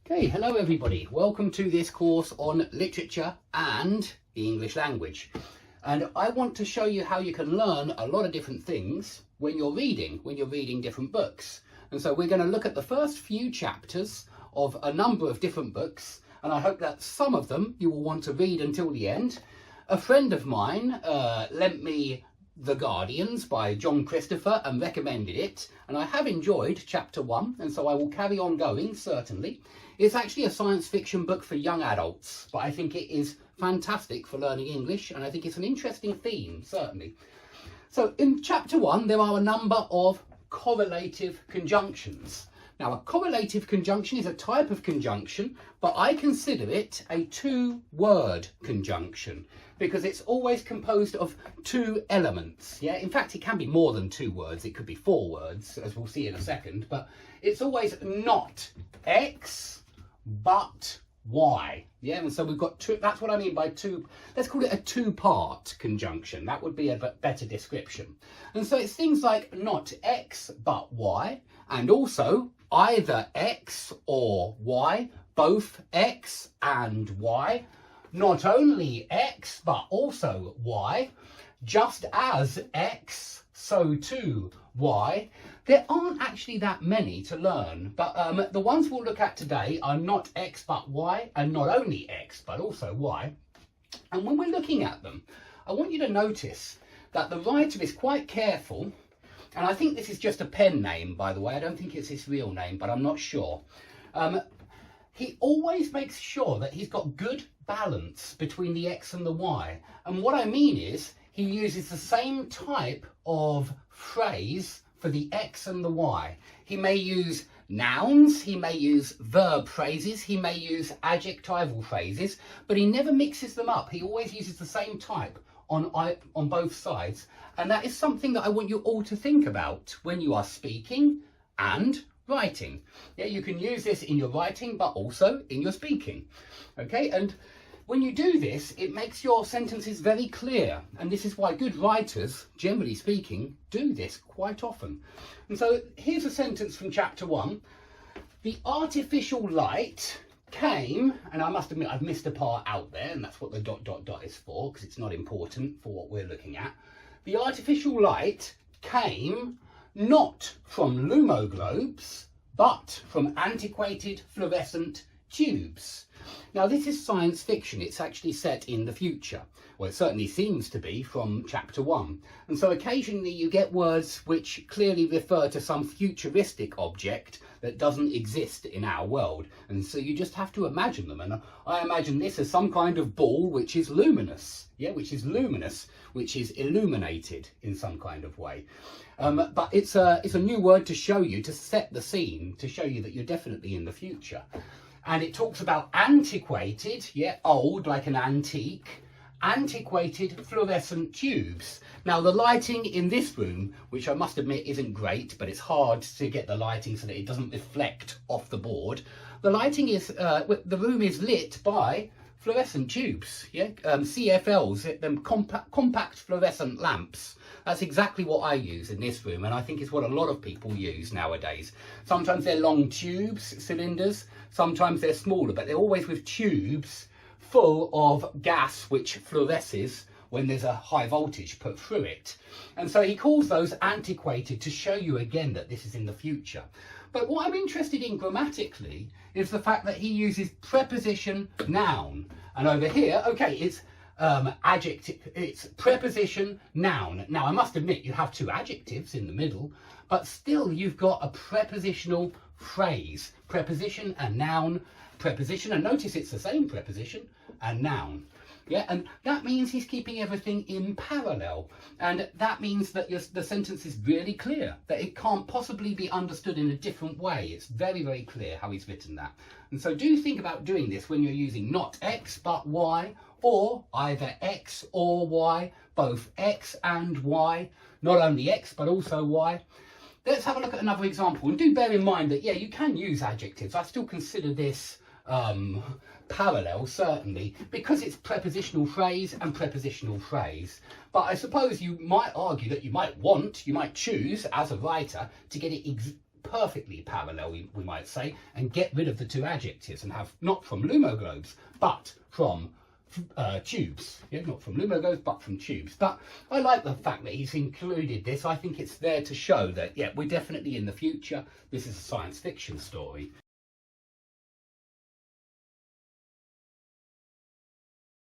Okay, hello everybody. Welcome to this course on literature and the English language. And I want to show you how you can learn a lot of different things when you're reading different books. And so we're going to look at the first few chapters of a number of different books, and I hope that some of them you will want to read until the end. A friend of mine lent me The Guardians by John Christopher and recommended it, and I have enjoyed chapter 1, and so I will carry on going, certainly. It's actually a science fiction book for young adults, but I think it is fantastic for learning English, and I think it's an interesting theme, certainly. So in chapter 1 there are a number of correlative conjunctions. Now, a correlative conjunction is a type of conjunction, but I consider it a two-word conjunction because it's always composed of two elements. Yeah, in fact, it can be more than 2 words. It could be 4 words, as we'll see in a second, but it's always not X, but Y. Yeah, and so we've got two. That's what I mean by two. Let's call it a two-part conjunction. That would be a better description. And so it's things like not X, but Y, and also either X or Y, both X and Y, not only X, but also Y, just as X, so too Y. There aren't actually that many to learn, but the ones we'll look at today are not X but Y, and not only X but also Y. And when we're looking at them, I want you to notice that the writer is quite careful, and I think this is just a pen name, by the way. I don't think it's his real name, but I'm not sure. He always makes sure that he's got good balance between the X and the Y. And what I mean is, he uses the same type of phrase for the X and the Y. He may use nouns, he may use verb phrases, he may use adjectival phrases, but he never mixes them up. He always uses the same type on both sides. And that is something that I want you all to think about when you are speaking and writing. Yeah, you can use this in your writing, but also in your speaking. Okay, and when you do this, it makes your sentences very clear. And this is why good writers, generally speaking, do this quite often. And so here's a sentence from chapter 1. The artificial light came, and I must admit I've missed a part out there, and that's what the ... is for, because it's not important for what we're looking at. The artificial light came not from lumoglobes, but from antiquated fluorescent tubes. Now, this is science fiction. It's actually set in the future. Well, it certainly seems to be from chapter 1. And so occasionally you get words which clearly refer to some futuristic object that doesn't exist in our world. And so you just have to imagine them. And I imagine this as some kind of ball which is luminous. Yeah, which is luminous, which is illuminated in some kind of way. But it's a new word to show you, to set the scene, to show you that you're definitely in the future. And it talks about antiquated, yeah, old, like an antique, antiquated fluorescent tubes. Now, the lighting in this room, which I must admit isn't great, but it's hard to get the lighting so that it doesn't reflect off the board. The lighting is, the room is lit by fluorescent tubes, yeah, CFLs, them compact fluorescent lamps. That's exactly what I use in this room, and I think it's what a lot of people use nowadays. Sometimes they're long tubes, cylinders, sometimes they're smaller, but they're always with tubes full of gas which fluoresces when there's a high voltage put through it. And so he calls those antiquated to show you again that this is in the future. But what I'm interested in grammatically is the fact that he uses preposition noun. And over here, okay, it's adjective, it's preposition noun. Now, I must admit you have 2 adjectives in the middle, but still you've got a prepositional phrase. Preposition and noun, preposition, and notice it's the same preposition and noun. Yeah, and that means he's keeping everything in parallel. And that means that the sentence is really clear, that it can't possibly be understood in a different way. It's very, very clear how he's written that. And so do think about doing this when you're using not X but Y, or either X or Y, both X and Y, not only X but also Y. Let's have a look at another example. And do bear in mind that, yeah, you can use adjectives. I still consider this parallel, certainly, because it's prepositional phrase and prepositional phrase. But I suppose you might argue that you might choose, as a writer, to get it perfectly parallel, we might say, and get rid of the two adjectives and have not from lumoglobes, but from tubes. Yeah, not from lumoglobes, but from tubes. But I like the fact that he's included this. I think it's there to show that, yeah, we're definitely in the future. This is a science fiction story.